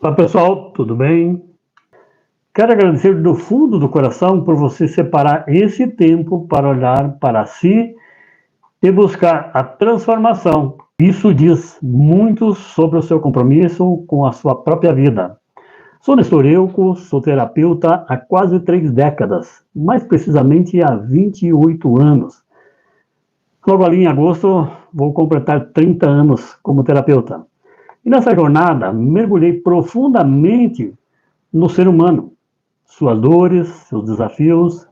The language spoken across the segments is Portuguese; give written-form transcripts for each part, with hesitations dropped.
Olá pessoal, tudo bem? Quero agradecer do fundo do coração por você separar esse tempo para olhar para si e buscar a transformação. Isso diz muito sobre o seu compromisso com a sua própria vida. Sou Nestor Euco, sou terapeuta há quase 3 décadas, mais precisamente há 28 anos. Logo ali em agosto vou completar 30 anos como terapeuta. E nessa jornada mergulhei profundamente no ser humano, suas dores, seus desafios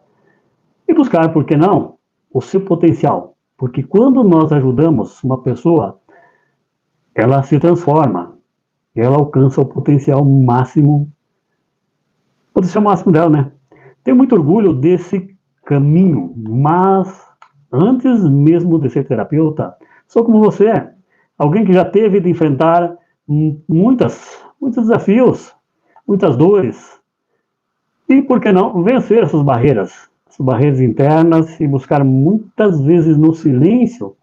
e buscar, por que não, o seu potencial. Porque quando nós ajudamos uma pessoa, ela se transforma, ela alcança o potencial máximo dela, né? Tenho muito orgulho desse caminho, mas antes mesmo de ser terapeuta, sou como você, alguém que já teve de enfrentar muitos desafios, muitas dores, e, por que não, vencer essas barreiras internas e buscar muitas vezes no silêncio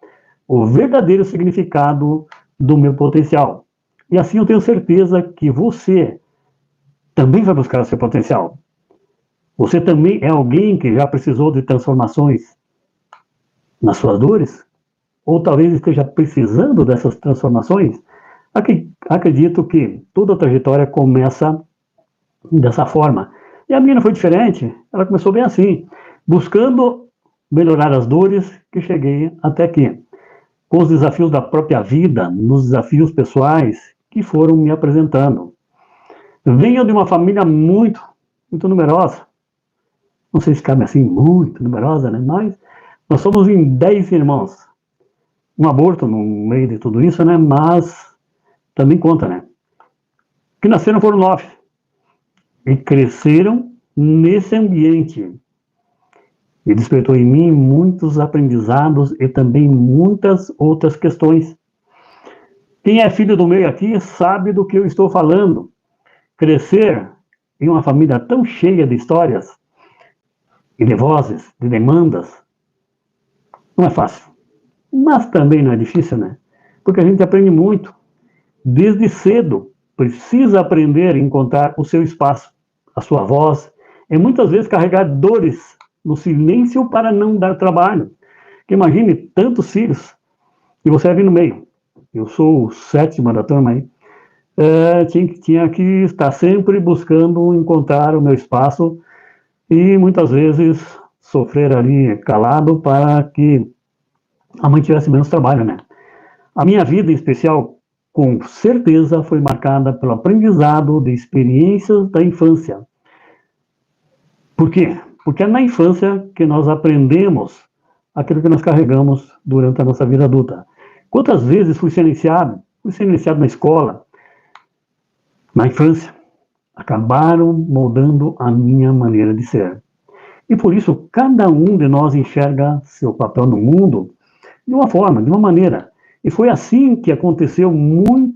o verdadeiro significado do meu potencial. E assim eu tenho certeza que você também vai buscar o seu potencial. Você também é alguém que já precisou de transformações nas suas dores? Ou talvez esteja precisando dessas transformações? Acredito que toda a trajetória começa dessa forma. E a minha não foi diferente, ela começou bem assim, buscando melhorar as dores que cheguei até aqui, com os desafios da própria vida, nos desafios pessoais que foram me apresentando. Venho de uma família muito numerosa, não sei se cabe assim, muito numerosa, né? Mas nós somos em 10 irmãos. Um aborto no meio de tudo isso, né? Mas também conta, né? Que nasceram foram 9 e cresceram nesse ambiente. E despertou em mim muitos aprendizados e também muitas outras questões. Quem é filho do meio aqui sabe do que eu estou falando. Crescer em uma família tão cheia de histórias e de vozes, de demandas, não é fácil. Mas também não é difícil, né? Porque a gente aprende muito. Desde cedo, precisa aprender a encontrar o seu espaço, a sua voz, e muitas vezes carregar dores no silêncio para não dar trabalho. Porque imagine tantos filhos e você ali no meio. Eu sou o sétimo da turma aí. Tinha que estar sempre buscando encontrar o meu espaço e muitas vezes sofrer ali calado para que a mãe tivesse menos trabalho, né? A minha vida em especial, com certeza, foi marcada pelo aprendizado de experiências da infância. Por quê? Porque é na infância que nós aprendemos aquilo que nós carregamos durante a nossa vida adulta. Quantas vezes fui silenciado na escola, na infância, acabaram moldando a minha maneira de ser. E por isso, cada um de nós enxerga seu papel no mundo de uma forma, de uma maneira. E foi assim que aconteceu muito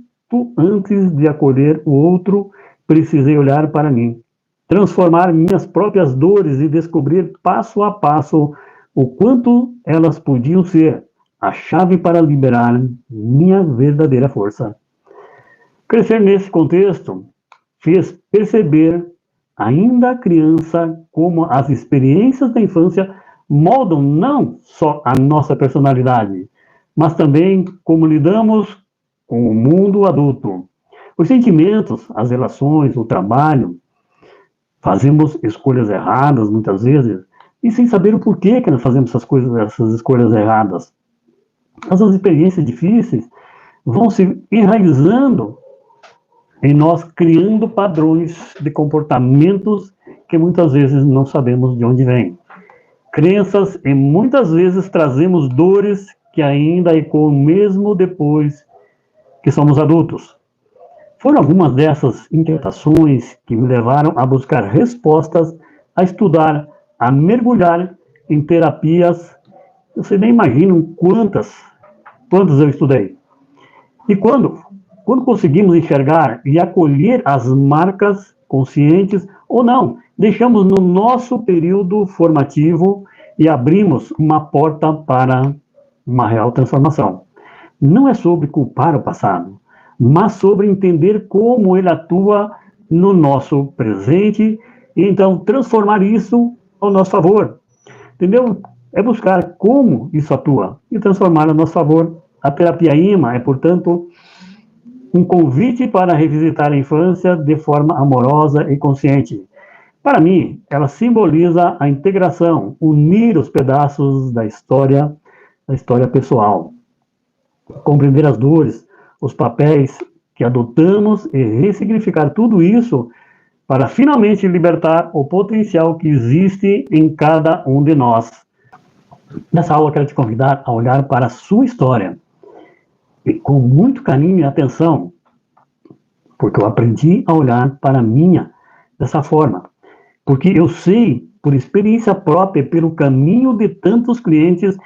antes de acolher o outro, precisei olhar para mim, transformar minhas próprias dores e descobrir passo a passo o quanto elas podiam ser a chave para liberar minha verdadeira força. Crescer nesse contexto fez perceber, ainda criança, como as experiências da infância moldam não só a nossa personalidade, mas também como lidamos com o mundo adulto. Os sentimentos, as relações, o trabalho, fazemos escolhas erradas muitas vezes e sem saber o porquê que nós fazemos essas escolhas erradas. Essas experiências difíceis vão se enraizando em nós, criando padrões de comportamentos que muitas vezes não sabemos de onde vêm. Crenças e muitas vezes trazemos dores que ainda ecoam mesmo depois que somos adultos. Foram algumas dessas inquietações que me levaram a buscar respostas, a estudar, a mergulhar em terapias. Vocês nem imaginam quantas eu estudei. E quando conseguimos enxergar e acolher as marcas conscientes ou não, deixamos no nosso período formativo e abrimos uma porta para uma real transformação. Não é sobre culpar o passado, mas sobre entender como ele atua no nosso presente e então transformar isso ao nosso favor. Entendeu? É buscar como isso atua e transformar a nosso favor. A terapia IMA é, portanto, um convite para revisitar a infância de forma amorosa e consciente. Para mim, ela simboliza a integração, unir os pedaços da história pessoal, compreender as dores, os papéis que adotamos e ressignificar tudo isso para finalmente libertar o potencial que existe em cada um de nós. Nessa aula, eu quero te convidar a olhar para a sua história e com muito carinho e atenção, porque eu aprendi a olhar para a minha dessa forma. Porque eu sei, por experiência própria, pelo caminho de tantos clientes,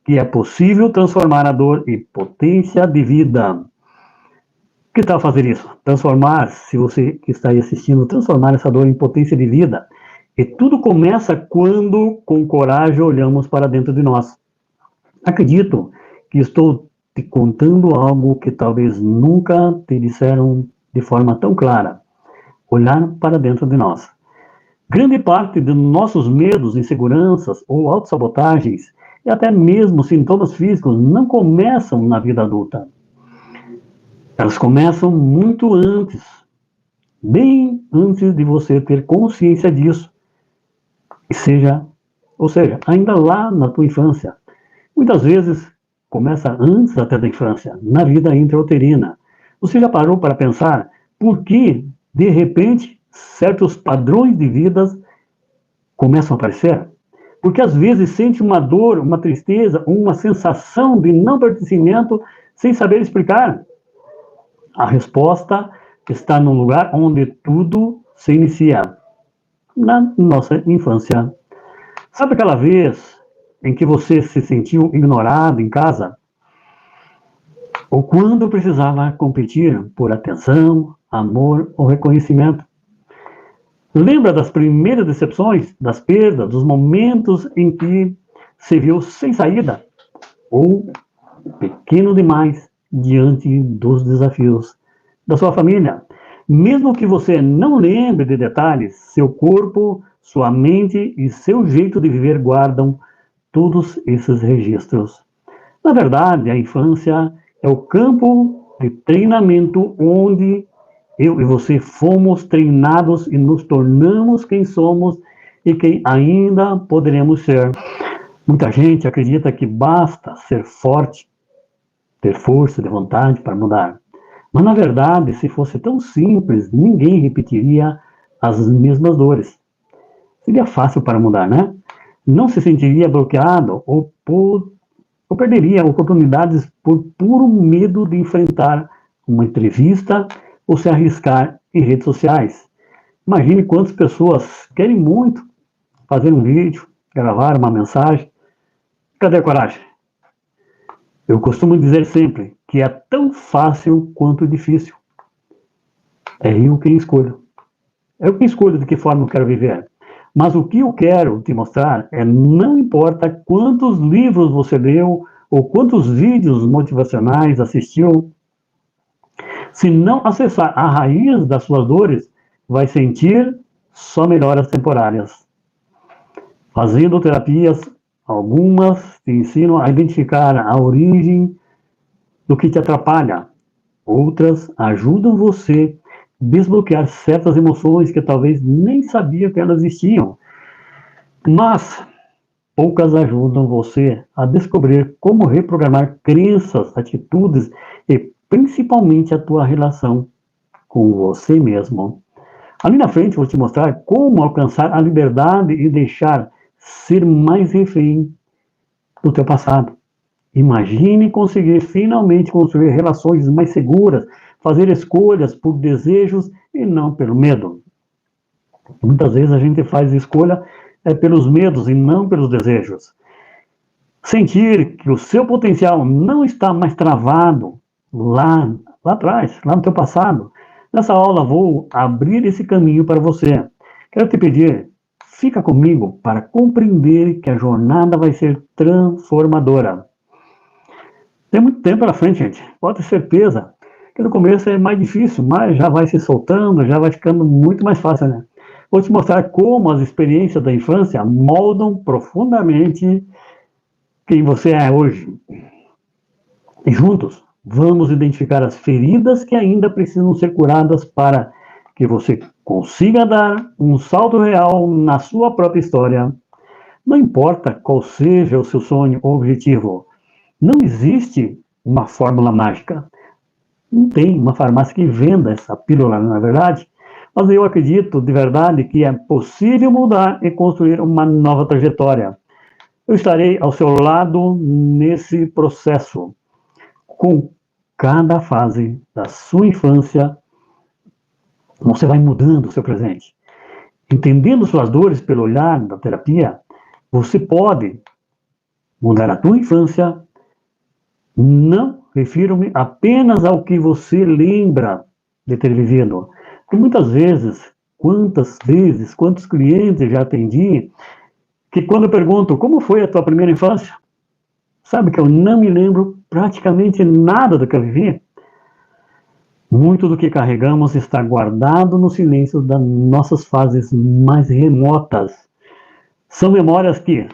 que é possível transformar a dor em potência de vida. Que tal fazer isso? Transformar, se você que está aí assistindo, transformar essa dor em potência de vida. E tudo começa quando, com coragem, olhamos para dentro de nós. Acredito que estou te contando algo que talvez nunca te disseram de forma tão clara. Olhar para dentro de nós. Grande parte de nossos medos, inseguranças ou autossabotagens, e até mesmo sintomas físicos, não começam na vida adulta. Elas começam muito antes, bem antes de você ter consciência disso. Ou seja, ainda lá na tua infância. Muitas vezes começa antes até da infância, na vida intrauterina. Você já parou para pensar por que, de repente, certos padrões de vida começam a aparecer? Porque às vezes sente uma dor, uma tristeza, uma sensação de não pertencimento sem saber explicar. A resposta está no lugar onde tudo se inicia, na nossa infância. Sabe aquela vez em que você se sentiu ignorado em casa? Ou quando precisava competir por atenção, amor ou reconhecimento? Lembra das primeiras decepções, das perdas, dos momentos em que se viu sem saída? Ou pequeno demais diante dos desafios da sua família? Mesmo que você não lembre de detalhes, seu corpo, sua mente e seu jeito de viver guardam todos esses registros. Na verdade, a infância é o campo de treinamento onde eu e você fomos treinados e nos tornamos quem somos e quem ainda poderemos ser. Muita gente acredita que basta ser forte, ter força de vontade para mudar. Mas, na verdade, se fosse tão simples, ninguém repetiria as mesmas dores. Seria fácil para mudar, né? Não se sentiria bloqueado ou perderia oportunidades por puro medo de enfrentar uma entrevista ou se arriscar em redes sociais. Imagine quantas pessoas querem muito fazer um vídeo, gravar uma mensagem. Cadê a coragem? Eu costumo dizer sempre que é tão fácil quanto difícil. É eu quem escolho. É eu quem escolho de que forma eu quero viver. Mas o que eu quero te mostrar é não importa quantos livros você leu ou quantos vídeos motivacionais assistiu, se não acessar a raiz das suas dores, vai sentir só melhoras temporárias. Fazendo terapias, algumas te ensinam a identificar a origem do que te atrapalha. Outras ajudam você a desbloquear certas emoções que talvez nem sabia que elas existiam. Mas poucas ajudam você a descobrir como reprogramar crenças, atitudes e principalmente a tua relação com você mesmo. Ali na frente vou te mostrar como alcançar a liberdade e deixar ser mais refém do teu passado. Imagine conseguir finalmente construir relações mais seguras, fazer escolhas por desejos e não pelo medo. Muitas vezes a gente faz escolha pelos medos e não pelos desejos. Sentir que o seu potencial não está mais travado lá atrás, lá no teu passado. Nessa aula vou abrir esse caminho para você. Quero te pedir, fica comigo para compreender que a jornada vai ser transformadora. Tem muito tempo pela frente, gente. Pode ter certeza que no começo é mais difícil, mas já vai se soltando, já vai ficando muito mais fácil, né? Vou te mostrar como as experiências da infância moldam profundamente quem você é hoje. E juntos, vamos identificar as feridas que ainda precisam ser curadas para que você consiga dar um salto real na sua própria história. Não importa qual seja o seu sonho ou objetivo, não existe uma fórmula mágica. Não tem uma farmácia que venda essa pílula, não é verdade? Mas eu acredito de verdade que é possível mudar e construir uma nova trajetória. Eu estarei ao seu lado nesse processo, com cada fase da sua infância. Você vai mudando o seu presente. Entendendo suas dores pelo olhar da terapia, você pode mudar a tua infância. Não refiro-me apenas ao que você lembra de ter vivido. Porque muitas vezes, quantos clientes já atendi, que quando eu pergunto como foi a tua primeira infância, sabe que eu não me lembro praticamente nada do que eu vivi. Muito do que carregamos está guardado no silêncio das nossas fases mais remotas. São memórias que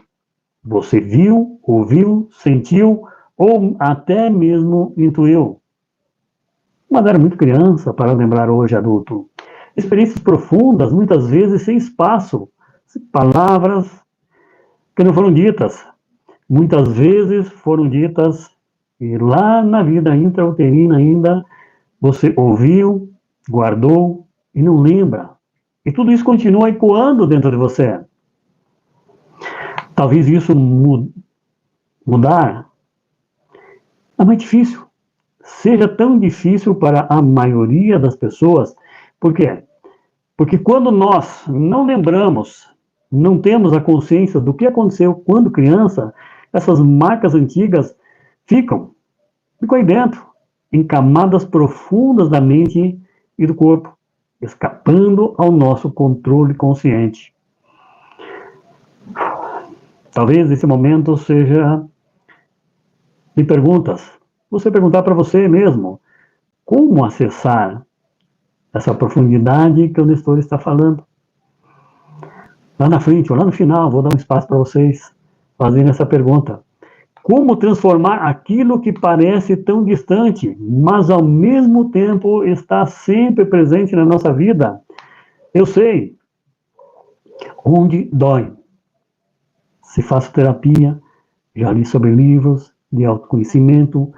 você viu, ouviu, sentiu ou até mesmo intuiu. Mas era muito criança para lembrar hoje adulto. Experiências profundas, muitas vezes sem espaço, palavras que não foram ditas. Muitas vezes foram ditas e lá na vida intrauterina ainda você ouviu, guardou e não lembra. E tudo isso continua ecoando dentro de você. Talvez isso mudar é mais difícil. Seja tão difícil para a maioria das pessoas. Por quê? Porque quando nós não lembramos, não temos a consciência do que aconteceu quando criança, essas marcas antigas ficam aí dentro, em camadas profundas da mente e do corpo, escapando ao nosso controle consciente. Talvez esse momento seja de perguntas. Você perguntar para você mesmo como acessar essa profundidade que o Nestor está falando. Lá na frente, ou lá no final, vou dar um espaço para vocês fazerem essa pergunta. Como transformar aquilo que parece tão distante, mas ao mesmo tempo está sempre presente na nossa vida? Eu sei onde dói. Se faço terapia, já li sobre livros de autoconhecimento,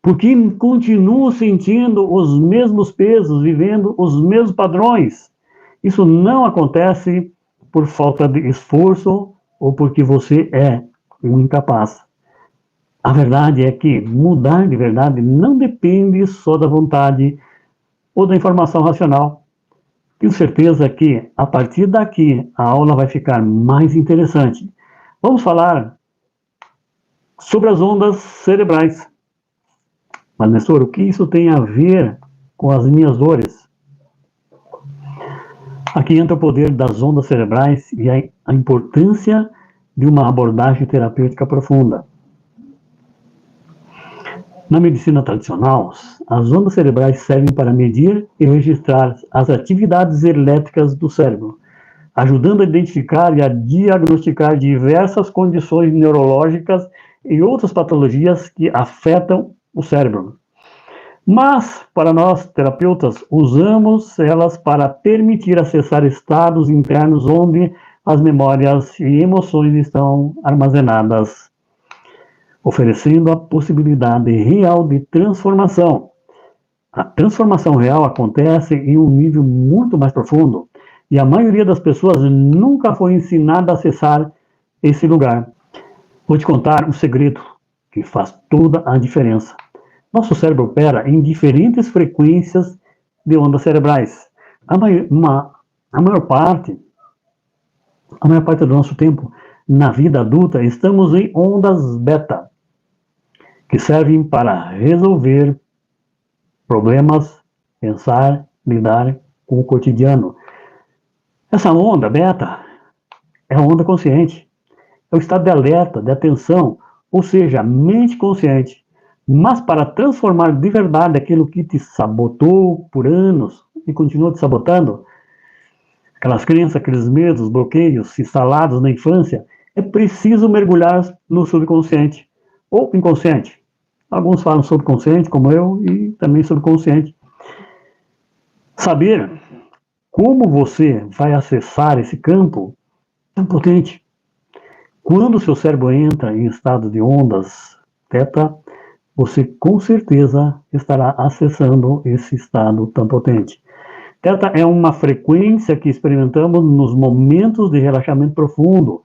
porque continuo sentindo os mesmos pesos, vivendo os mesmos padrões. Isso não acontece por falta de esforço ou porque você é um incapaz. A verdade é que mudar de verdade não depende só da vontade ou da informação racional. Tenho certeza que, a partir daqui, a aula vai ficar mais interessante. Vamos falar sobre as ondas cerebrais. Mas, Nestor, o que isso tem a ver com as minhas dores? Aqui entra o poder das ondas cerebrais e a importância de uma abordagem terapêutica profunda. Na medicina tradicional, as ondas cerebrais servem para medir e registrar as atividades elétricas do cérebro, ajudando a identificar e a diagnosticar diversas condições neurológicas e outras patologias que afetam o cérebro. Mas, para nós, terapeutas, usamos elas para permitir acessar estados internos onde as memórias e emoções estão armazenadas, oferecendo a possibilidade real de transformação. A transformação real acontece em um nível muito mais profundo e a maioria das pessoas nunca foi ensinada a acessar esse lugar. Vou te contar um segredo que faz toda a diferença. Nosso cérebro opera em diferentes frequências de ondas cerebrais. A maior parte do nosso tempo na vida adulta estamos em ondas beta, que servem para resolver problemas, pensar, lidar com o cotidiano. Essa onda beta é a onda consciente, é o estado de alerta, de atenção, ou seja, a mente consciente. Mas para transformar de verdade aquilo que te sabotou por anos e continua te sabotando, aquelas crenças, aqueles medos, bloqueios instalados na infância, é preciso mergulhar no subconsciente ou inconsciente. Alguns falam subconsciente, como eu, e também subconsciente. Saber como você vai acessar esse campo é potente. Quando o seu cérebro entra em estado de ondas teta, você com certeza estará acessando esse estado tão potente. Teta é uma frequência que experimentamos nos momentos de relaxamento profundo,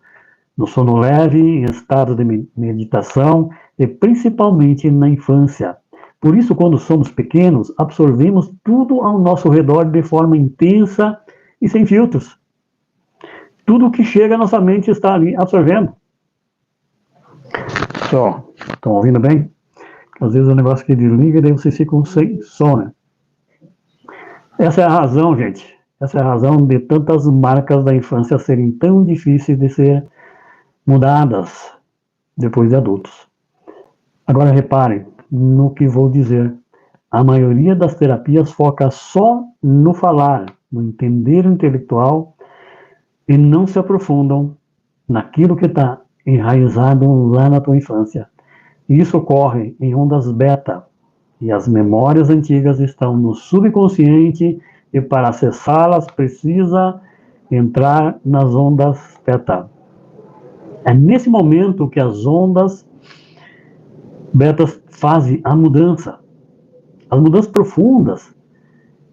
no sono leve, em estado de meditação e principalmente na infância. Por isso, quando somos pequenos, absorvemos tudo ao nosso redor de forma intensa e sem filtros. Tudo que chega à nossa mente está ali absorvendo. Só, estão ouvindo bem? Às vezes o negócio que desliga e daí vocês ficam sem som, né? Essa é a razão, gente. Essa é a razão de tantas marcas da infância serem tão difíceis de ser mudadas depois de adultos. Agora reparem no que vou dizer. A maioria das terapias foca só no falar, no entender intelectual e não se aprofundam naquilo que está enraizado lá na tua infância. Isso ocorre em ondas beta e as memórias antigas estão no subconsciente e para acessá-las precisa entrar nas ondas teta. É nesse momento que as ondas betas fazem a mudança. As mudanças profundas,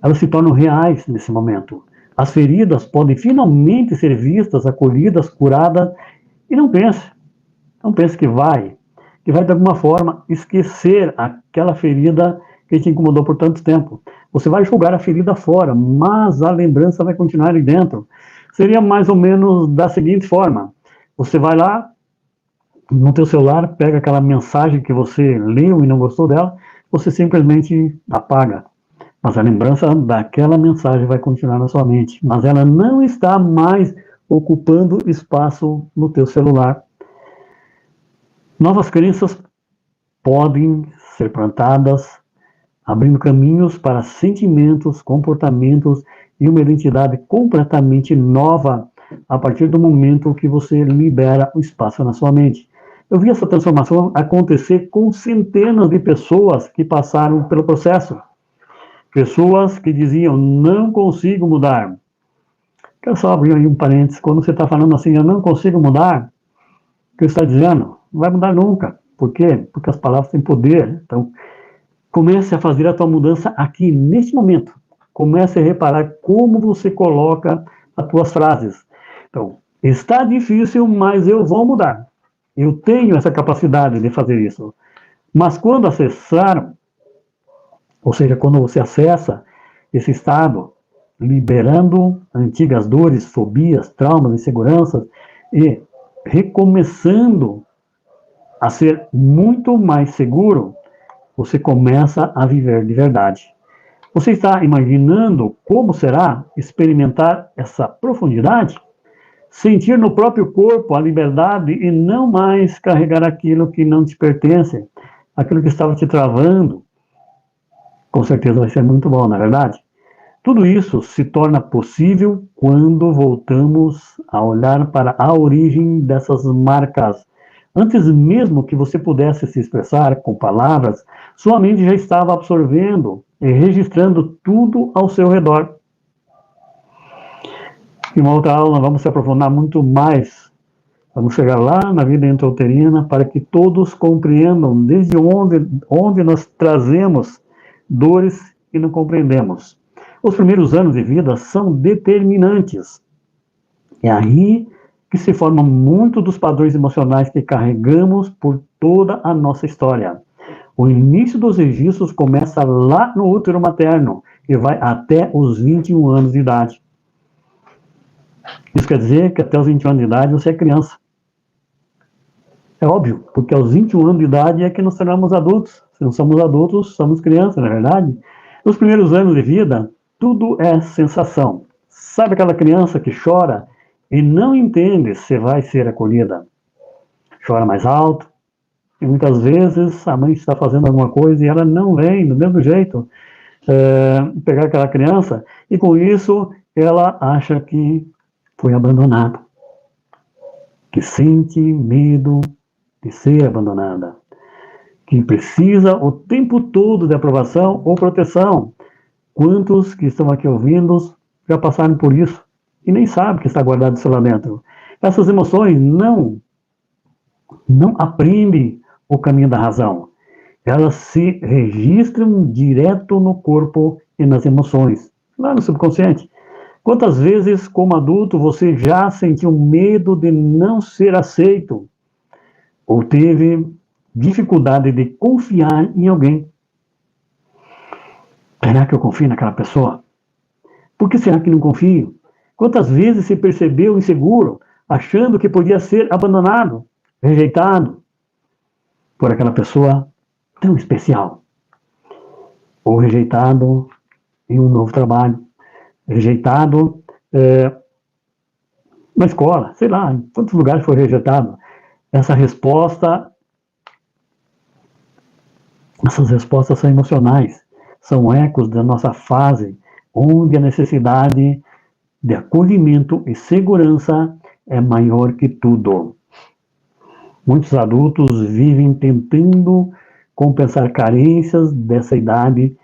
elas se tornam reais nesse momento. As feridas podem finalmente ser vistas, acolhidas, curadas, e não pense que vai de alguma forma esquecer aquela ferida que te incomodou por tanto tempo. Você vai jogar a ferida fora, mas a lembrança vai continuar ali dentro. Seria mais ou menos da seguinte forma: você vai lá no teu celular, pega aquela mensagem que você leu e não gostou dela, você simplesmente apaga. Mas a lembrança daquela mensagem vai continuar na sua mente, mas ela não está mais ocupando espaço no teu celular. Novas crenças podem ser plantadas, abrindo caminhos para sentimentos, comportamentos e uma identidade completamente nova a partir do momento que você libera o espaço na sua mente. Eu vi essa transformação acontecer com centenas de pessoas que passaram pelo processo. Pessoas que diziam, não consigo mudar. Quero só abrir aí um parênteses. Quando você está falando assim, eu não consigo mudar, o que você está dizendo? Não vai mudar nunca. Por quê? Porque as palavras têm poder. Então, comece a fazer a tua mudança aqui, neste momento. Comece a reparar como você coloca as tuas frases. Então, está difícil, mas eu vou mudar. Eu tenho essa capacidade de fazer isso. Mas quando acessar, ou seja, quando você acessa esse estado, liberando antigas dores, fobias, traumas, inseguranças e recomeçando a ser muito mais seguro, você começa a viver de verdade. Você está imaginando como será experimentar essa profundidade? Sentir no próprio corpo a liberdade e não mais carregar aquilo que não te pertence, aquilo que estava te travando. Com certeza vai ser muito bom, não é verdade? Tudo isso se torna possível quando voltamos a olhar para a origem dessas marcas. Antes mesmo que você pudesse se expressar com palavras, sua mente já estava absorvendo e registrando tudo ao seu redor. Em uma outra aula, vamos se aprofundar muito mais. Vamos chegar lá na vida intrauterina para que todos compreendam desde onde nós trazemos dores que não compreendemos. Os primeiros anos de vida são determinantes. É aí que se formam muito dos padrões emocionais que carregamos por toda a nossa história. O início dos registros começa lá no útero materno e vai até os 21 anos de idade. Isso quer dizer que até os 21 anos de idade você é criança. É óbvio, porque aos 21 anos de idade é que nos tornamos adultos. Se não somos adultos, somos crianças, não é verdade? Nos primeiros anos de vida, tudo é sensação. Sabe aquela criança que chora e não entende se vai ser acolhida? Chora mais alto, E muitas vezes a mãe está fazendo alguma coisa e ela não vem do mesmo jeito pegar aquela criança, e com isso ela acha que foi abandonada, que sente medo de ser abandonada, que precisa o tempo todo de aprovação ou proteção. Quantos que estão aqui ouvindo já passaram por isso e nem sabem que está guardado isso lá dentro? Essas emoções não aprendem o caminho da razão. Elas se registram direto no corpo e nas emoções, lá no subconsciente. Quantas vezes, como adulto, você já sentiu medo de não ser aceito? Ou teve dificuldade de confiar em alguém? Será que eu confio naquela pessoa? Por que será que não confio? Quantas vezes se percebeu inseguro, achando que podia ser abandonado, rejeitado por aquela pessoa tão especial? Ou rejeitado em um novo trabalho, rejeitado na escola, sei lá, em quantos lugares foi rejeitado. Essas respostas são emocionais, são ecos da nossa fase, onde a necessidade de acolhimento e segurança é maior que tudo. Muitos adultos vivem tentando compensar carências dessa idade,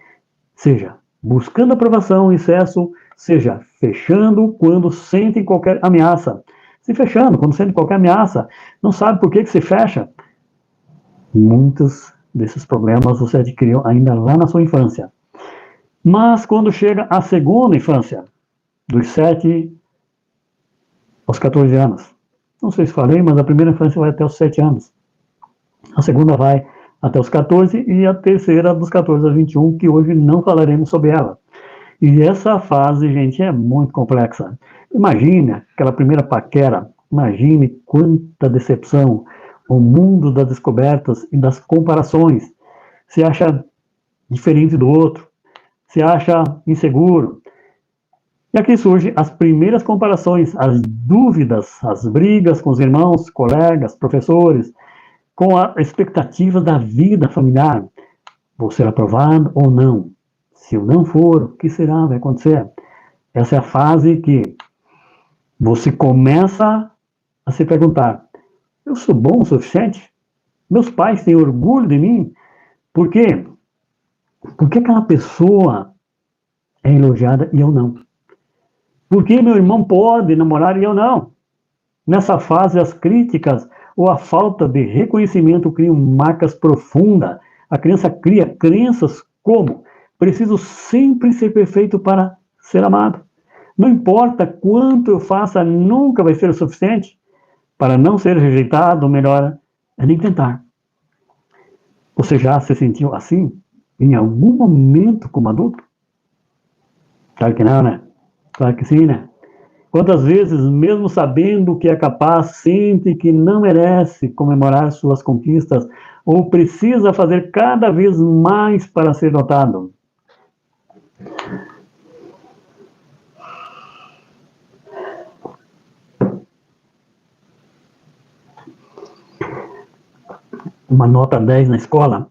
seja buscando aprovação em excesso, seja fechando quando sentem qualquer ameaça. Se fechando quando sentem qualquer ameaça, não sabe por que se fecha. Muitos desses problemas você adquiriu ainda lá na sua infância. Mas quando chega a segunda infância, dos 7 aos 14 anos, não sei se falei, mas a primeira infância vai até os 7 anos. A segunda vai até os 14 e a terceira dos 14 aos 21, que hoje não falaremos sobre ela. E essa fase, gente, é muito complexa. Imagine aquela primeira paquera, imagine quanta decepção, o mundo das descobertas e das comparações. Se acha diferente do outro, se acha inseguro. E aqui surgem as primeiras comparações, as dúvidas, as brigas com os irmãos, colegas, professores, com a expectativa da vida familiar. Vou ser aprovado ou não? Se eu não for, o que será? Vai acontecer? Essa é a fase que você começa a se perguntar: eu sou bom o suficiente? Meus pais têm orgulho de mim? Por quê? Por que aquela pessoa é elogiada e eu não? Por que meu irmão pode namorar e eu não? Nessa fase, as críticas ou a falta de reconhecimento criam marcas profundas. A criança cria crenças como: preciso sempre ser perfeito para ser amado. Não importa quanto eu faça, nunca vai ser o suficiente. Para não ser rejeitado, o melhor é nem tentar. Você já se sentiu assim em algum momento como adulto? Claro que não, né? Claro que sim, né? Quantas vezes, mesmo sabendo que é capaz, sente que não merece comemorar suas conquistas ou precisa fazer cada vez mais para ser notado? Uma nota 10 na escola,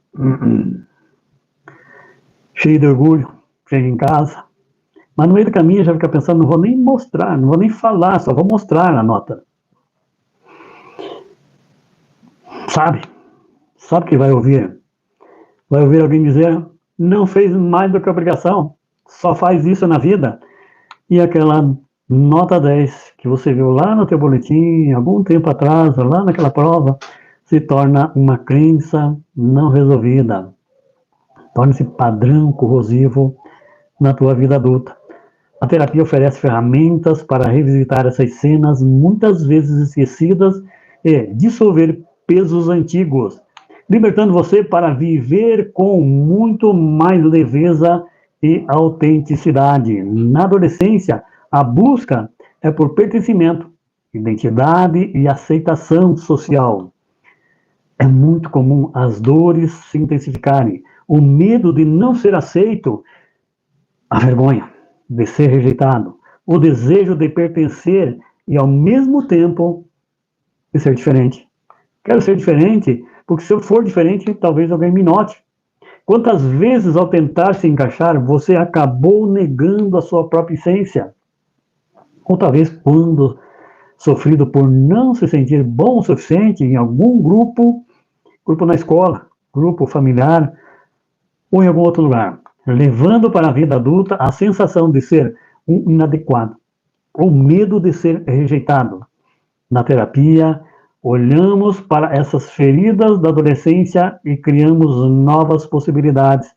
cheio de orgulho, chega em casa, mas no meio do caminho já fica pensando: não vou nem mostrar, não vou nem falar, só vou mostrar a nota. Sabe o que vai ouvir? Vai ouvir alguém dizer: não fez mais do que obrigação, só faz isso na vida. E aquela nota 10 que você viu lá no teu boletim, algum tempo atrás, lá naquela prova, se torna uma crença não resolvida. Torna-se padrão corrosivo na tua vida adulta. A terapia oferece ferramentas para revisitar essas cenas, muitas vezes esquecidas, e dissolver pesos antigos, libertando você para viver com muito mais leveza e autenticidade. Na adolescência, a busca é por pertencimento, identidade e aceitação social. É muito comum as dores se intensificarem, o medo de não ser aceito, a vergonha de ser rejeitado, o desejo de pertencer e, ao mesmo tempo, de ser diferente. Quero ser diferente porque se eu for diferente, talvez alguém me note. Quantas vezes, ao tentar se encaixar, você acabou negando a sua própria essência? Ou talvez quando sofrido por não se sentir bom o suficiente em algum grupo na escola, grupo familiar ou em algum outro lugar, levando para a vida adulta a sensação de ser um inadequado, ou medo de ser rejeitado. Na terapia, olhamos para essas feridas da adolescência e criamos novas possibilidades.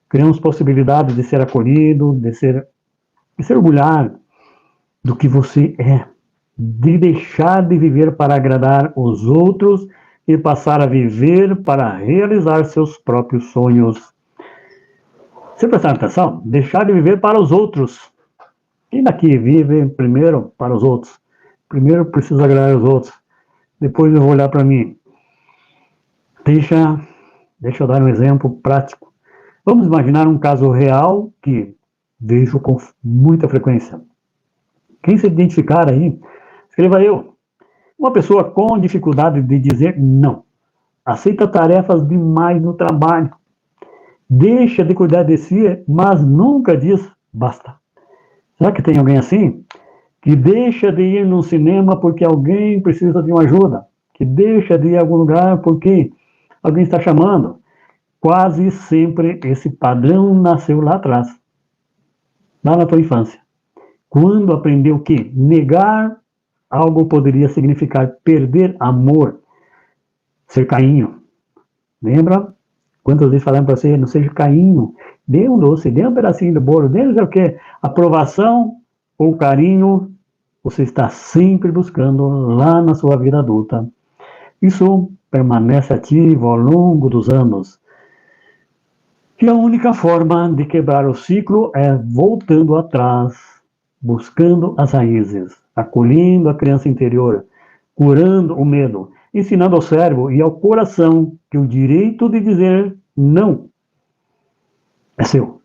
Criamos possibilidades de ser acolhido, de ser orgulhado do que você é, de deixar de viver para agradar os outros e passar a viver para realizar seus próprios sonhos. Se prestar atenção, deixar de viver para os outros. Quem daqui vive primeiro para os outros? Primeiro preciso agradar os outros, depois eu vou olhar para mim. Deixa eu dar um exemplo prático. Vamos imaginar um caso real que vejo com muita frequência. Quem se identificar aí, escreva eu. Uma pessoa com dificuldade de dizer não. Aceita tarefas demais no trabalho. Deixa de cuidar de si, mas nunca diz basta. Será que tem alguém assim? Que deixa de ir no cinema porque alguém precisa de uma ajuda. Que deixa de ir a algum lugar porque alguém está chamando. Quase sempre esse padrão nasceu lá atrás. Lá na tua infância. Quando aprendeu que negar algo poderia significar perder amor, ser cainho. Lembra? Quantas vezes falamos para você, não seja cainho, dê um doce, dê um pedacinho do bolo, dê não sei o quê. Aprovação ou carinho, você está sempre buscando lá na sua vida adulta. Isso permanece ativo ao longo dos anos. E a única forma de quebrar o ciclo é voltando atrás, buscando as raízes, acolhendo a criança interior, curando o medo, ensinando ao cérebro e ao coração que o direito de dizer não é seu.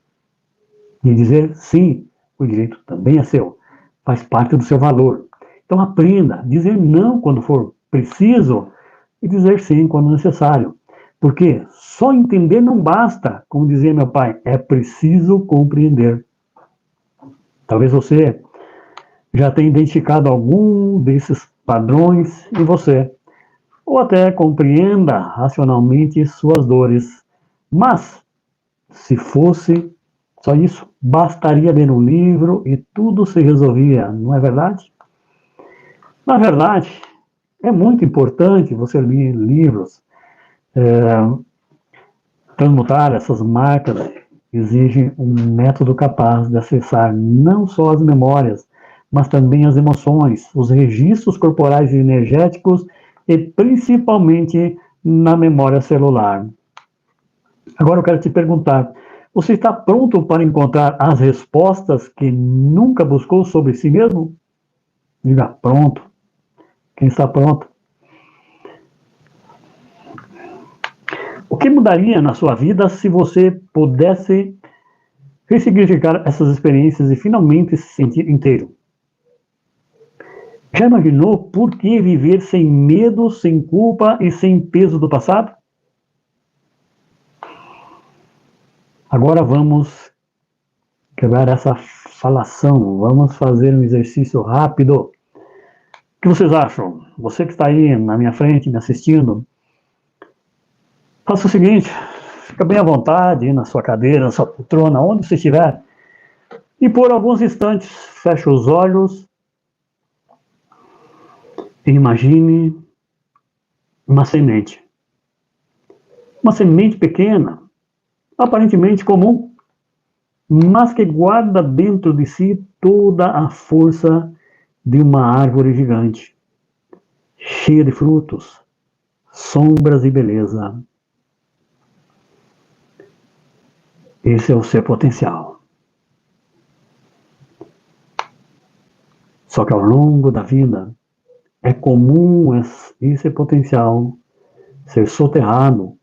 De dizer sim, o direito também é seu. Faz parte do seu valor. Então aprenda a dizer não quando for preciso e dizer sim quando necessário. Porque só entender não basta, como dizia meu pai, é preciso compreender. Talvez você já tenha identificado algum desses padrões em você, ou até compreenda racionalmente suas dores. Mas, se fosse só isso, bastaria ler um livro e tudo se resolvia, não é verdade? Na verdade, é muito importante você ler livros. Transmutar essas marcas exige um método capaz de acessar não só as memórias, mas também as emoções, os registros corporais e energéticos e principalmente na memória celular. Agora eu quero te perguntar, você está pronto para encontrar as respostas que nunca buscou sobre si mesmo? Diga, pronto. Quem está pronto? O que mudaria na sua vida se você pudesse ressignificar essas experiências e finalmente se sentir inteiro? Já imaginou por que viver sem medo, sem culpa e sem peso do passado? Agora vamos quebrar essa falação, vamos fazer um exercício rápido. O que vocês acham? Você que está aí na minha frente, me assistindo, faça o seguinte, fica bem à vontade, na sua cadeira, na sua poltrona, onde você estiver, e por alguns instantes, feche os olhos e imagine uma semente. Uma semente pequena, aparentemente comum, mas que guarda dentro de si toda a força de uma árvore gigante, cheia de frutos, sombras e beleza. Esse é o seu potencial. Só que ao longo da vida, é comum esse potencial ser soterrado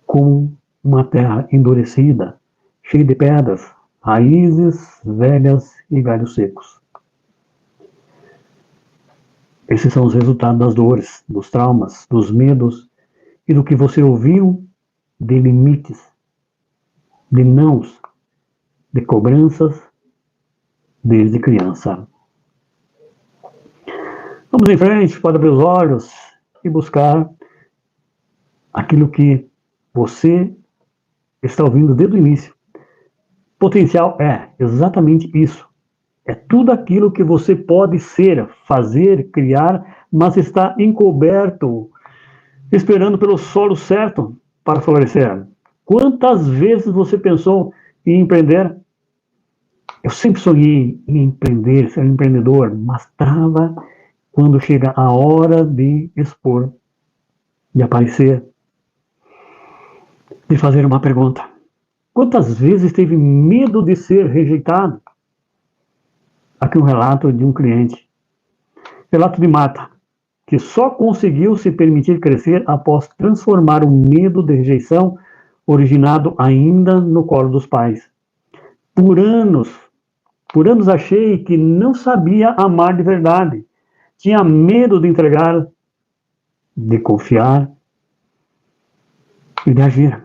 com uma terra endurecida, cheia de pedras, raízes velhas e galhos secos. Esses são os resultados das dores, dos traumas, dos medos e do que você ouviu de limites, de nãos, de cobranças desde criança. Vamos em frente, pode abrir os olhos e buscar aquilo que você está ouvindo desde o início. Potencial é exatamente isso. É tudo aquilo que você pode ser, fazer, criar, mas está encoberto, esperando pelo solo certo para florescer. Quantas vezes você pensou em empreender? Eu sempre sonhei em empreender, ser um empreendedor, mas trava quando chega a hora de expor, de aparecer, de fazer uma pergunta. Quantas vezes teve medo de ser rejeitado? Aqui um relato de um cliente. Relato de Marta, que só conseguiu se permitir crescer após transformar o medo de rejeição originado ainda no colo dos pais. Por anos achei que não sabia amar de verdade. Tinha medo de entregar, de confiar e de agir.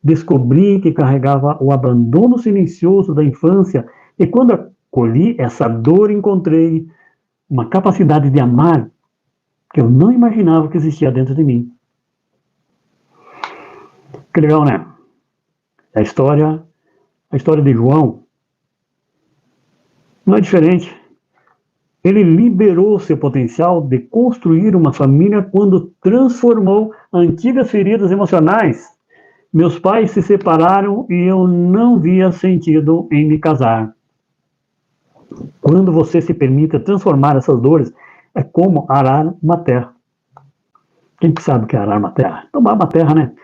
Descobri que carregava o abandono silencioso da infância e quando acolhi essa dor, encontrei uma capacidade de amar que eu não imaginava que existia dentro de mim. Que legal, né? A história de João não é diferente. Ele liberou seu potencial de construir uma família quando transformou antigas feridas emocionais. Meus pais se separaram e eu não via sentido em me casar. Quando você se permite transformar essas dores, é como arar uma terra. Quem sabe o que é arar uma terra? Tomar uma terra, né?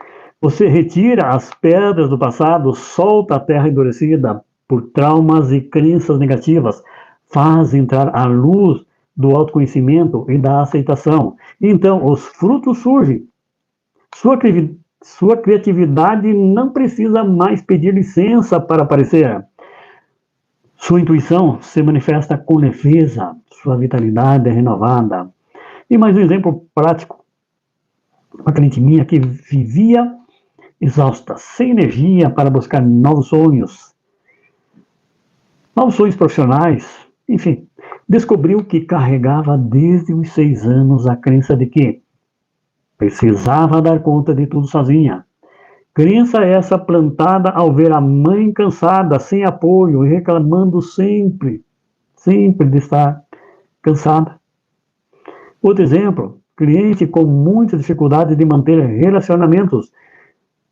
Você retira as pedras do passado, solta a terra endurecida por traumas e crenças negativas, faz entrar a luz do autoconhecimento e da aceitação. Então, os frutos surgem. Sua criatividade não precisa mais pedir licença para aparecer. Sua intuição se manifesta com leveza, sua vitalidade é renovada. E mais um exemplo prático. Uma cliente minha que vivia exausta, sem energia para buscar novos sonhos profissionais, enfim, descobriu que carregava desde os 6 anos a crença de que precisava dar conta de tudo sozinha. Crença essa plantada ao ver a mãe cansada, sem apoio e reclamando sempre de estar cansada. Outro exemplo, cliente com muita dificuldade de manter relacionamentos,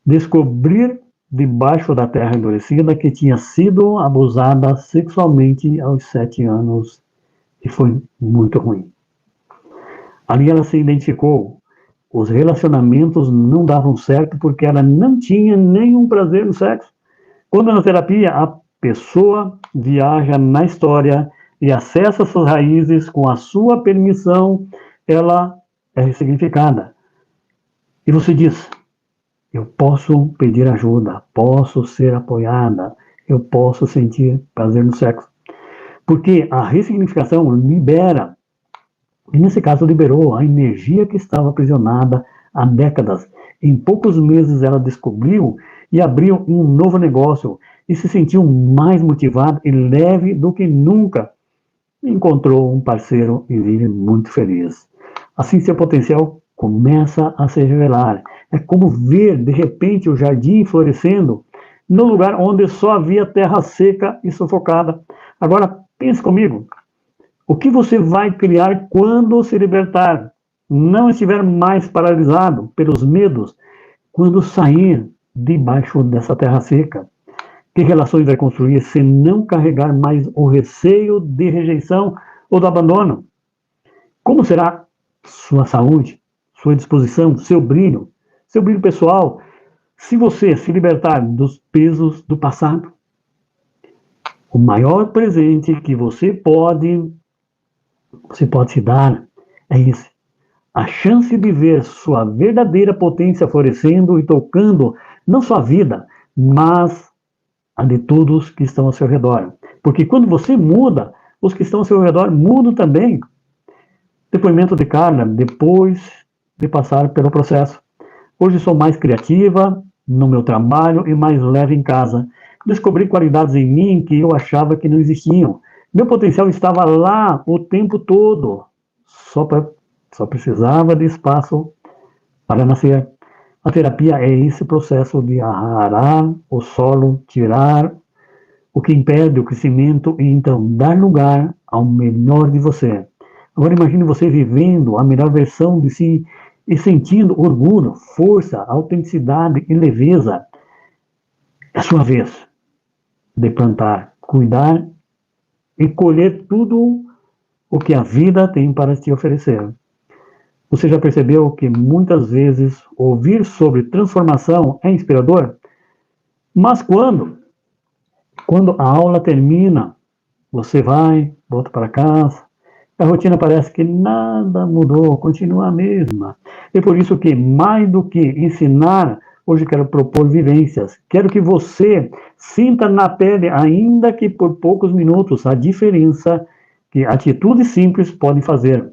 descobrir debaixo da terra endurecida que tinha sido abusada sexualmente aos 7 anos e foi muito ruim. Ali ela se identificou. Os relacionamentos não davam certo porque ela não tinha nenhum prazer no sexo. Quando na terapia a pessoa viaja na história e acessa suas raízes com a sua permissão, ela é ressignificada. E você diz, eu posso pedir ajuda, posso ser apoiada, eu posso sentir prazer no sexo. Porque a ressignificação libera, e nesse caso liberou a energia que estava aprisionada há décadas. Em poucos meses ela descobriu e abriu um novo negócio e se sentiu mais motivada e leve do que nunca. Encontrou um parceiro e vive muito feliz. Assim seu potencial começa a se revelar. É como ver, de repente, o jardim florescendo no lugar onde só havia terra seca e sufocada. Agora, pense comigo. O que você vai criar quando se libertar? Não estiver mais paralisado pelos medos quando sair debaixo dessa terra seca? Que relações vai construir se não carregar mais o receio de rejeição ou do abandono? Como será sua saúde, sua disposição, seu brilho pessoal, se você se libertar dos pesos do passado? O maior presente que você pode se dar é esse. A chance de ver sua verdadeira potência florescendo e tocando não só a vida, mas a de todos que estão ao seu redor. Porque quando você muda, os que estão ao seu redor mudam também. Depoimento de Carla, depois de passar pelo processo. Hoje sou mais criativa no meu trabalho e mais leve em casa. Descobri qualidades em mim que eu achava que não existiam. Meu potencial estava lá o tempo todo. Só, só precisava de espaço para nascer. A terapia é esse processo de arar o solo, tirar o que impede o crescimento e então dar lugar ao melhor de você. Agora imagine você vivendo a melhor versão de si e sentindo orgulho, força, autenticidade e leveza. É a sua vez de plantar, cuidar e colher tudo o que a vida tem para te oferecer. Você já percebeu que muitas vezes ouvir sobre transformação é inspirador? Mas quando a aula termina, você vai, volta para casa, a rotina parece que nada mudou, continua a mesma. É por isso que, mais do que ensinar, hoje quero propor vivências. Quero que você sinta na pele, ainda que por poucos minutos, a diferença que atitudes simples podem fazer.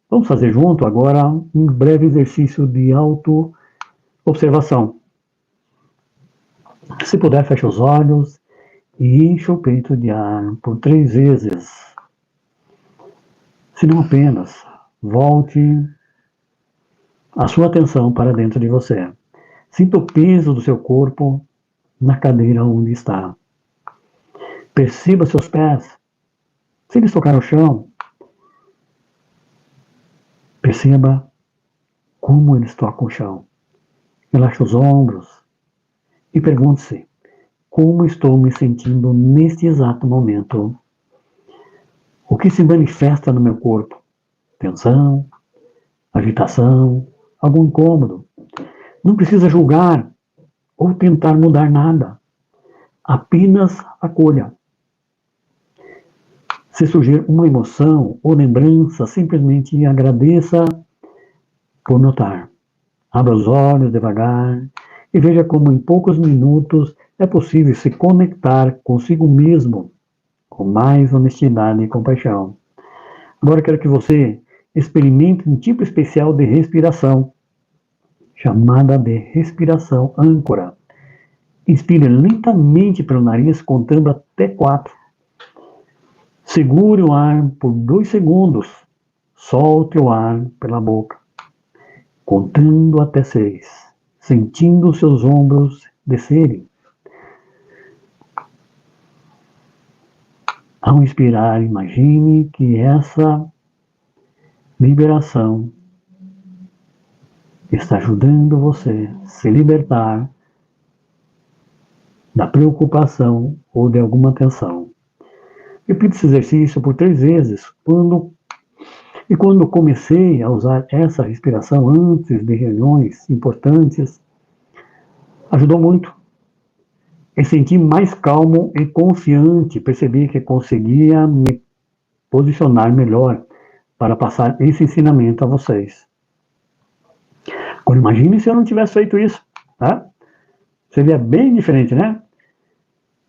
Vamos fazer junto agora um breve exercício de auto-observação. Se puder, feche os olhos e enche o peito de ar por 3 vezes. Se não apenas, volte a sua atenção para dentro de você. Sinta o peso do seu corpo na cadeira onde está. Perceba seus pés. Se eles tocaram o chão, perceba como eles tocam o chão. Relaxe os ombros e pergunte-se: como estou me sentindo neste exato momento? O que se manifesta no meu corpo? Tensão, agitação, algum incômodo? Não precisa julgar ou tentar mudar nada. Apenas acolha. Se surgir uma emoção ou lembrança, simplesmente agradeça por notar. Abra os olhos devagar e veja como em poucos minutos é possível se conectar consigo mesmo com mais honestidade e compaixão. Agora quero que você experimente um tipo especial de respiração, chamada de respiração âncora. Inspire lentamente pelo nariz, contando até 4. Segure o ar por 2 segundos. Solte o ar pela boca, contando até 6, sentindo seus ombros descerem. Ao inspirar, imagine que essa liberação está ajudando você a se libertar da preocupação ou de alguma tensão. Repita esse exercício por 3 vezes. Quando comecei a usar essa respiração antes de reuniões importantes, ajudou muito. Me senti mais calmo e confiante, percebi que conseguia me posicionar melhor para passar esse ensinamento a vocês. Agora imagine se eu não tivesse feito isso, tá? Seria bem diferente, né?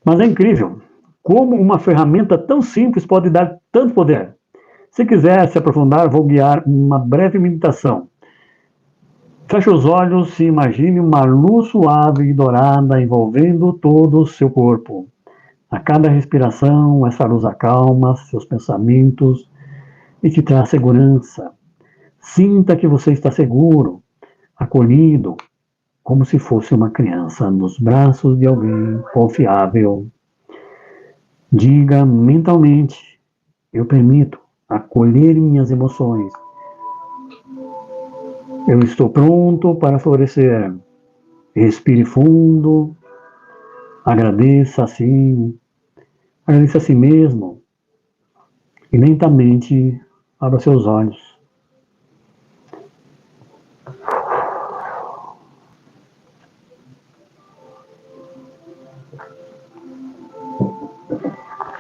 Mas é incrível como uma ferramenta tão simples pode dar tanto poder. Se quiser se aprofundar, vou guiar uma breve meditação. Feche os olhos e imagine uma luz suave e dourada envolvendo todo o seu corpo. A cada respiração, essa luz acalma seus pensamentos e te traz segurança. Sinta que você está seguro, acolhido, como se fosse uma criança nos braços de alguém confiável. Diga mentalmente: eu permito acolher minhas emoções. Eu estou pronto para florescer. Respire fundo. Agradeça a si mesmo. E lentamente abra seus olhos.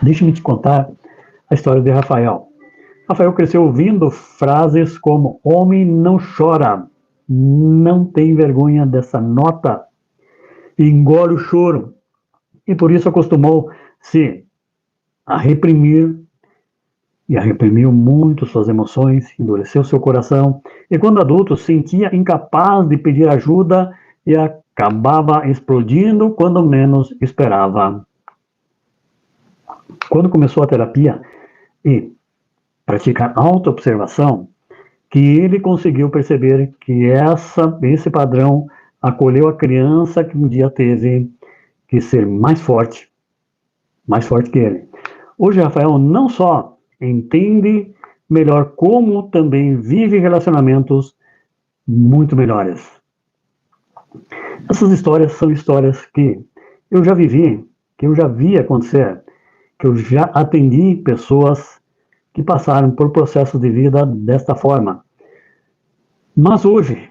Deixe-me te contar a história de Rafael. Rafael cresceu ouvindo frases como: homem não chora, não tem vergonha dessa nota, e engole o choro. E por isso acostumou-se a reprimir e reprimiu muito suas emoções, endureceu seu coração, e quando adulto sentia incapaz de pedir ajuda e acabava explodindo quando menos esperava. Quando começou a terapia e praticar autoobservação, que ele conseguiu perceber que esse padrão acolheu a criança que um dia teve que ser mais forte que ele. Hoje, Rafael não só entende melhor como também vive relacionamentos muito melhores. Essas histórias são histórias que eu já vivi, que eu já vi acontecer, que eu já atendi pessoas que passaram por processos de vida desta forma. Mas hoje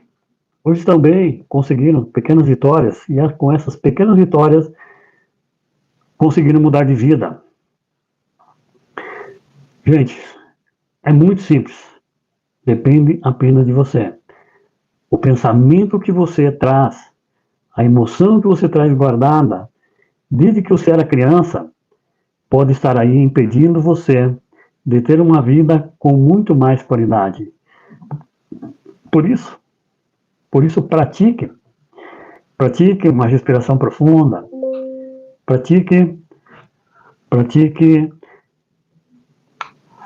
também conseguiram pequenas vitórias, e com essas pequenas vitórias conseguiram mudar de vida. Gente, é muito simples. Depende apenas de você. O pensamento que você traz, a emoção que você traz guardada, desde que você era criança, pode estar aí impedindo você de ter uma vida com muito mais qualidade. Por isso pratique uma respiração profunda, pratique,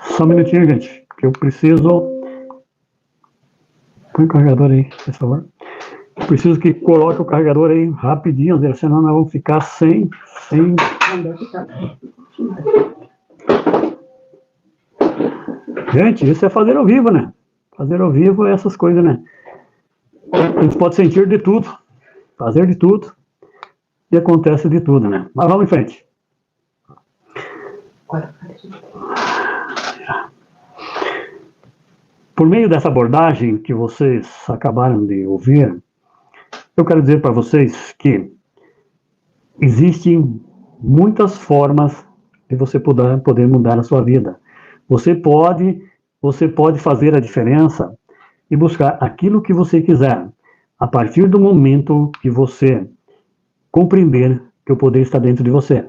só um minutinho, gente, que eu preciso, põe o carregador aí, por favor, eu preciso que coloque o carregador aí rapidinho, senão nós vamos ficar sem... Gente, isso é fazer ao vivo, né? Fazer ao vivo é essas coisas, né? A gente pode sentir de tudo, fazer de tudo, e acontece de tudo, né? Mas vamos em frente. Por meio dessa abordagem que vocês acabaram de ouvir, eu quero dizer para vocês que existem muitas formas de você poder mudar a sua vida. Você pode fazer a diferença e buscar aquilo que você quiser, a partir do momento que você compreender que o poder está dentro de você.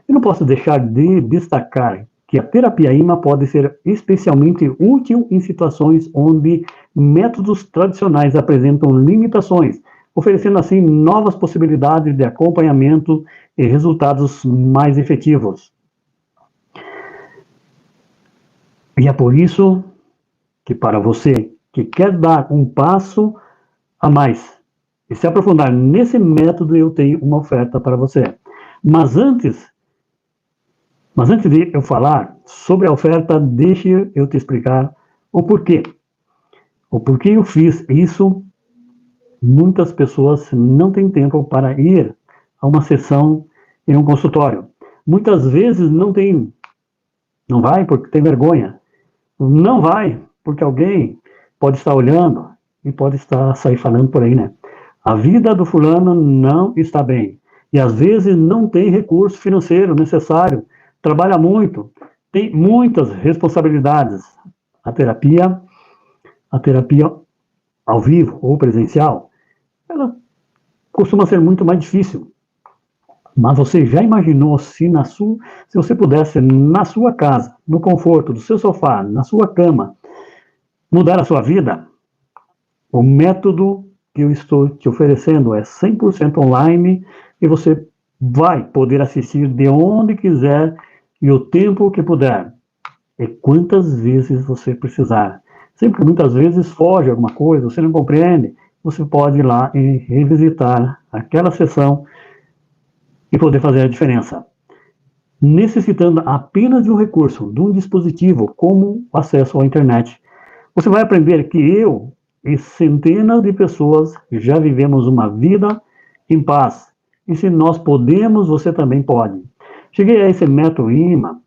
Eu não posso deixar de destacar que a terapia IMA pode ser especialmente útil em situações onde métodos tradicionais apresentam limitações, oferecendo assim novas possibilidades de acompanhamento e resultados mais efetivos. E é por isso que, para você que quer dar um passo a mais e se aprofundar nesse método, eu tenho uma oferta para você. Mas antes de eu falar sobre a oferta, deixe eu te explicar o porquê. O porquê eu fiz isso. Muitas pessoas não têm tempo para ir a uma sessão em um consultório. Muitas vezes não vai porque tem vergonha. Não vai porque alguém pode estar olhando e pode sair falando por aí, né? A vida do fulano não está bem. E às vezes não tem recurso financeiro necessário, trabalha muito, tem muitas responsabilidades. A terapia ao vivo ou presencial, ela costuma ser muito mais difícil. Mas você já imaginou se você pudesse, na sua casa, no conforto do seu sofá, na sua cama, mudar a sua vida? O método que eu estou te oferecendo é 100% online e você vai poder assistir de onde quiser e o tempo que puder. E quantas vezes você precisar. Sempre que muitas vezes foge alguma coisa, você não compreende, você pode ir lá e revisitar aquela sessão e poder fazer a diferença. Necessitando apenas de um recurso, de um dispositivo, como o acesso à internet. Você vai aprender que eu e centenas de pessoas já vivemos uma vida em paz. E se nós podemos, você também pode. Cheguei a esse método IMA,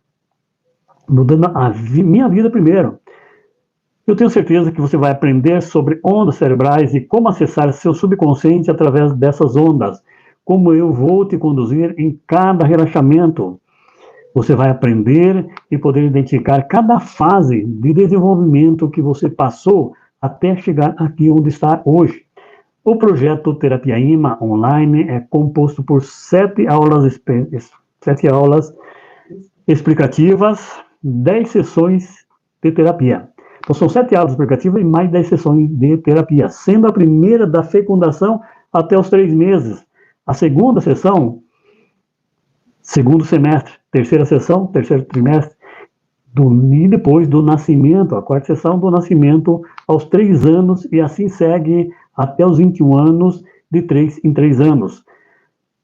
mudando a minha vida primeiro. Eu tenho certeza que você vai aprender sobre ondas cerebrais e como acessar seu subconsciente através dessas ondas. Como eu vou te conduzir em cada relaxamento. Você vai aprender e poder identificar cada fase de desenvolvimento que você passou até chegar aqui onde está hoje. O projeto Terapia IMA Online é composto por 7 aulas explicativas, 10 sessões de terapia. Então, são 7 aulas explicativas e mais 10 sessões de terapia, sendo a primeira da fecundação até os 3 meses. A segunda sessão, segundo semestre. Terceira sessão, terceiro trimestre. E depois do nascimento, a quarta sessão do nascimento aos 3 anos, e assim segue até os 21 anos, de 3 em 3 anos.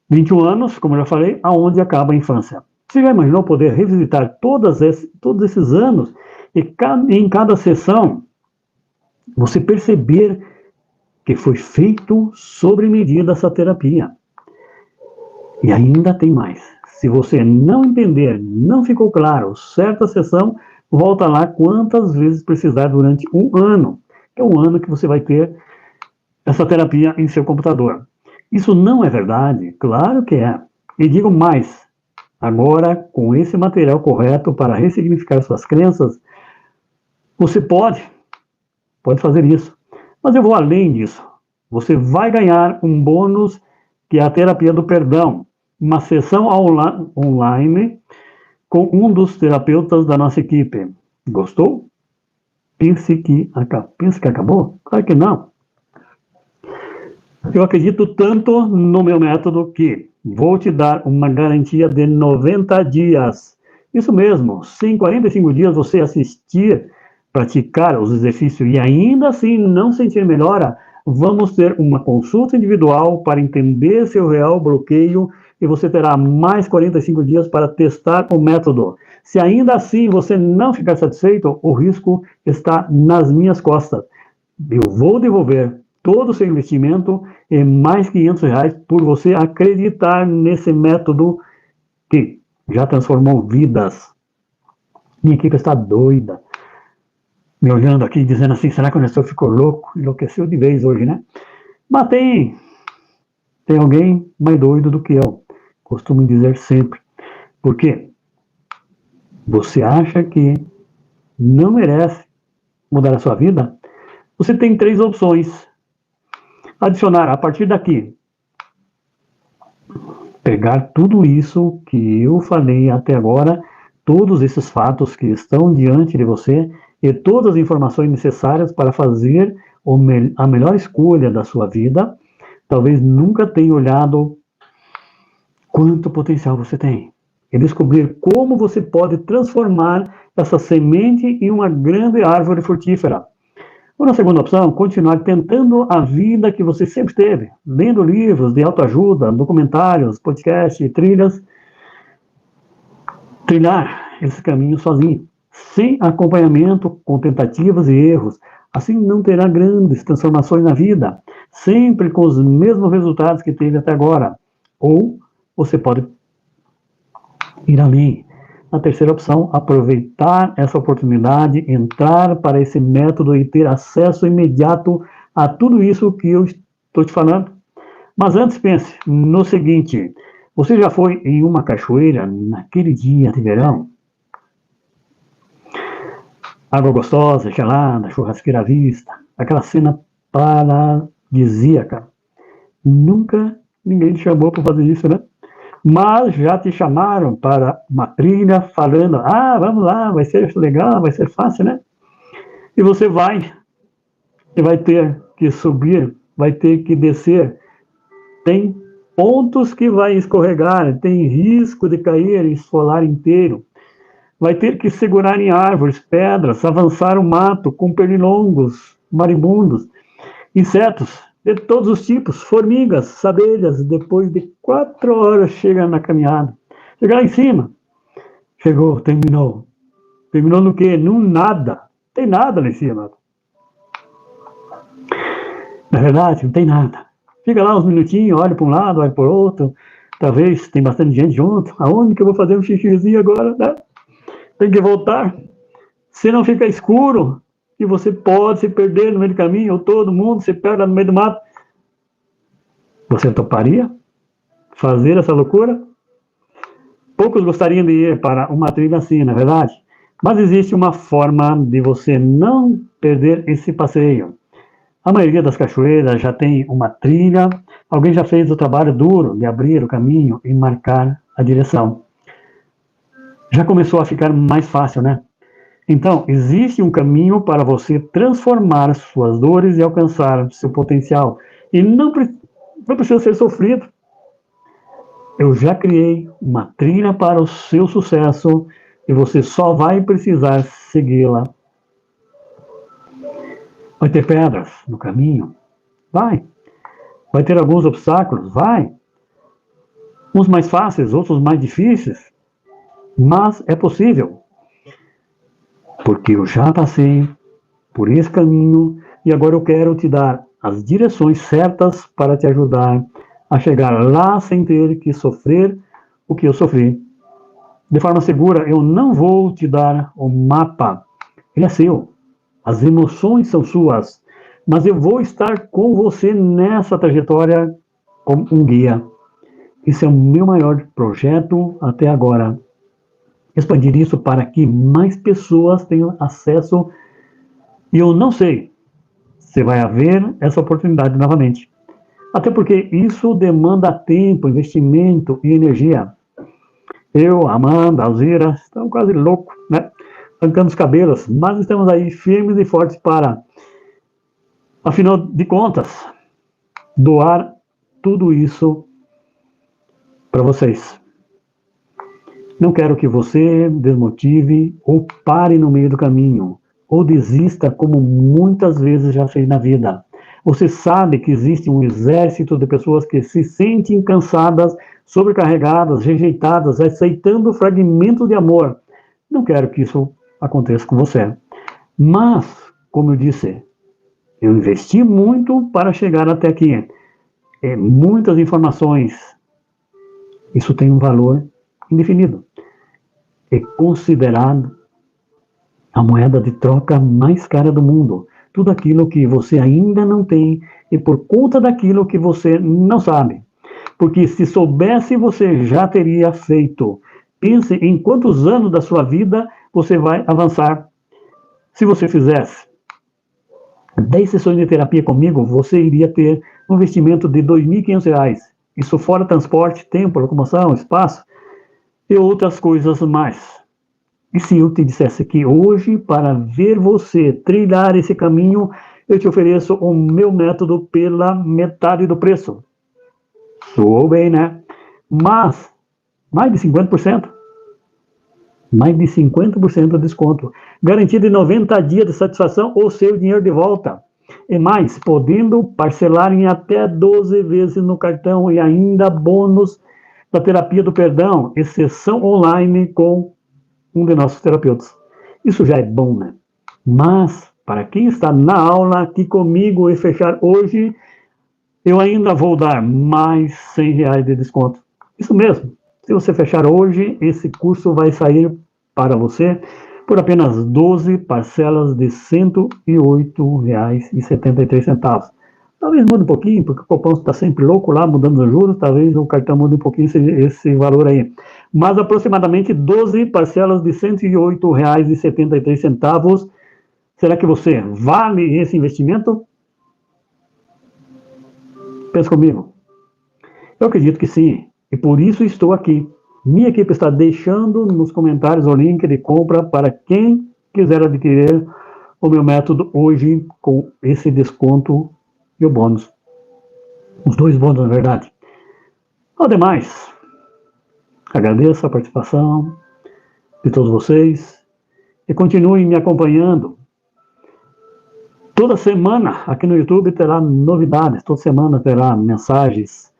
21 anos, como eu já falei, aonde acaba a infância. Você já imaginou poder revisitar todos esses anos e em cada sessão você perceber que foi feito sobre medida essa terapia? E ainda tem mais. Se você não entender, não ficou claro, certa sessão, volta lá quantas vezes precisar durante um ano. É um ano que você vai ter essa terapia em seu computador. Isso não é verdade? Claro que é. E digo mais, agora, com esse material correto para ressignificar suas crenças, você pode fazer isso. Mas eu vou além disso. Você vai ganhar um bônus, que é a terapia do perdão. Uma sessão online com um dos terapeutas da nossa equipe. Gostou? Pense que acabou? Claro que não. Eu acredito tanto no meu método que vou te dar uma garantia de 90 dias. Isso mesmo, se em 45 dias você assistir, praticar os exercícios e ainda assim não sentir melhora, vamos ter uma consulta individual para entender seu real bloqueio e você terá mais 45 dias para testar o método. Se ainda assim você não ficar satisfeito, o risco está nas minhas costas. Eu vou devolver todo o seu investimento e mais R$500 por você acreditar nesse método que já transformou vidas. Minha equipe está doida, me olhando aqui, dizendo assim, será que o Nestor ficou louco? Enlouqueceu de vez hoje, né? Mas tem alguém mais doido do que eu, costumo dizer sempre. Por quê? Você acha que não merece mudar a sua vida? Você tem 3 opções. Adicionar a partir daqui, pegar tudo isso que eu falei até agora, todos esses fatos que estão diante de você e todas as informações necessárias para fazer a melhor escolha da sua vida. Talvez nunca tenha olhado quanto potencial você tem e descobrir como você pode transformar essa semente em uma grande árvore frutífera. Ou na segunda opção, continuar tentando a vida que você sempre teve, lendo livros de autoajuda, documentários, podcasts, trilhar esse caminho sozinho, sem acompanhamento, com tentativas e erros. Assim não terá grandes transformações na vida, sempre com os mesmos resultados que teve até agora. Ou você pode ir além. A terceira opção, aproveitar essa oportunidade, entrar para esse método e ter acesso imediato a tudo isso que eu estou te falando. Mas antes pense no seguinte, você já foi em uma cachoeira naquele dia de verão? Água gostosa, gelada, churrasqueira à vista, aquela cena paradisíaca. Nunca ninguém te chamou para fazer isso, né? Mas já te chamaram para uma trilha falando, vamos lá, vai ser legal, vai ser fácil, né? E você vai ter que subir, vai ter que descer. Tem pontos que vai escorregar, tem risco de cair e esfolar inteiro. Vai ter que segurar em árvores, pedras, avançar o mato com pernilongos, marimbondos, insetos de todos os tipos, formigas, abelhas. Depois de 4 horas chega na caminhada. Chega lá em cima. Chegou, terminou. Terminou no quê? No nada. Não tem nada lá em cima. Na verdade, não tem nada. Fica lá uns minutinhos, olha para um lado, olha para o outro. Talvez tem bastante gente junto. Aonde que eu vou fazer um xixizinho agora, né? Tem que voltar. Se não fica escuro, e você pode se perder no meio do caminho, ou todo mundo se perde no meio do mato. Você toparia fazer essa loucura? Poucos gostariam de ir para uma trilha assim, na verdade. Mas existe uma forma de você não perder esse passeio. A maioria das cachoeiras já tem uma trilha. Alguém já fez o trabalho duro de abrir o caminho e marcar a direção. Já começou a ficar mais fácil, né? Então, existe um caminho para você transformar suas dores e alcançar seu potencial. E não precisa ser sofrido. Eu já criei uma trilha para o seu sucesso e você só vai precisar segui-la. Vai ter pedras no caminho? Vai. Vai ter alguns obstáculos? Vai. Uns mais fáceis, outros mais difíceis. Mas é possível. Porque eu já passei por esse caminho e agora eu quero te dar as direções certas para te ajudar a chegar lá sem ter que sofrer o que eu sofri. De forma segura, eu não vou te dar o mapa. Ele é seu. As emoções são suas. Mas eu vou estar com você nessa trajetória como um guia. Esse é o meu maior projeto até agora. Expandir isso para que mais pessoas tenham acesso. E eu não sei se vai haver essa oportunidade novamente. Até porque isso demanda tempo, investimento e energia. Eu, Amanda, Alzira, estamos quase loucos, né? Arrancando os cabelos, mas estamos aí firmes e fortes para, afinal de contas, doar tudo isso para vocês. Não quero que você desmotive ou pare no meio do caminho, ou desista como muitas vezes já fez na vida. Você sabe que existe um exército de pessoas que se sentem cansadas, sobrecarregadas, rejeitadas, aceitando fragmentos de amor. Não quero que isso aconteça com você. Mas, como eu disse, eu investi muito para chegar até aqui. Muitas informações. Isso tem um valor indefinido. É considerado a moeda de troca mais cara do mundo. Tudo aquilo que você ainda não tem e por conta daquilo que você não sabe. Porque se soubesse, você já teria feito. Pense em quantos anos da sua vida você vai avançar. Se você fizesse 10 sessões de terapia comigo, você iria ter um investimento de R$ 2.500. Isso fora transporte, tempo, locomoção, espaço e outras coisas mais. E se eu te dissesse que hoje, para ver você trilhar esse caminho, eu te ofereço o meu método pela metade do preço? Soou bem, né? Mas, mais de 50%. Mais de 50% de desconto. Garantido em 90 dias de satisfação ou seu dinheiro de volta. E mais, podendo parcelar em até 12 vezes no cartão e ainda bônus da terapia do perdão, exceção online com um de nossos terapeutas. Isso já é bom, né? Mas, para quem está na aula aqui comigo e fechar hoje, eu ainda vou dar mais R$ 100 de desconto. Isso mesmo. Se você fechar hoje, esse curso vai sair para você por apenas 12 parcelas de R$ 108,73. Talvez mude um pouquinho, porque o Copom está sempre louco lá, mudando os juros, talvez o cartão mude um pouquinho esse valor aí. Mas aproximadamente 12 parcelas de R$ 108,73. Será que você vale esse investimento? Pensa comigo. Eu acredito que sim, e por isso estou aqui. Minha equipe está deixando nos comentários o link de compra para quem quiser adquirir o meu método hoje com esse desconto e o bônus. Os dois bônus, na verdade. Ademais, agradeço a participação de todos vocês e continuem me acompanhando. Toda semana aqui no YouTube terá novidades, toda semana terá mensagens.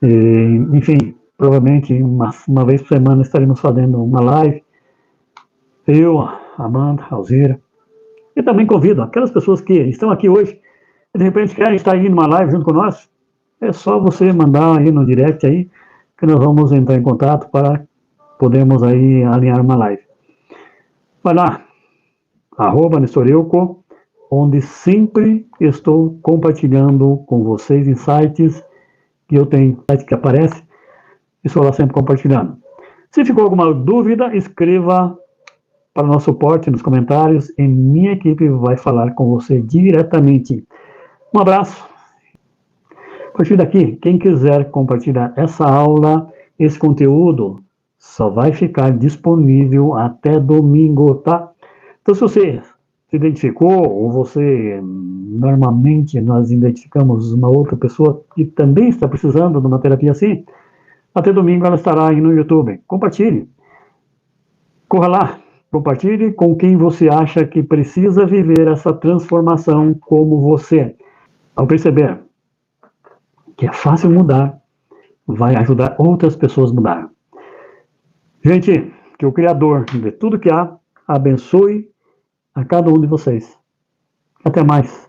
Enfim, provavelmente uma vez por semana estaremos fazendo uma live. Eu, Amanda, Alzira. E também convido aquelas pessoas que estão aqui hoje e de repente querem estar aí numa live junto com nós. É só você mandar aí no direct aí que nós vamos entrar em contato para podermos aí alinhar uma live. Vai lá, @NestorEuco, onde sempre estou compartilhando com vocês insights que eu tenho, que aparece, e estou lá sempre compartilhando. Se ficou alguma dúvida, escreva para o nosso suporte nos comentários e minha equipe vai falar com você diretamente. Um abraço. A partir daqui, quem quiser compartilhar essa aula, esse conteúdo, só vai ficar disponível até domingo, tá? Então, se você se identificou, ou você, normalmente, nós identificamos uma outra pessoa que também está precisando de uma terapia assim, até domingo ela estará aí no YouTube. Compartilhe. Corra lá, compartilhe com quem você acha que precisa viver essa transformação como você. Ao perceber que é fácil mudar, vai ajudar outras pessoas a mudar. Gente, que o Criador de tudo que há abençoe a cada um de vocês. Até mais.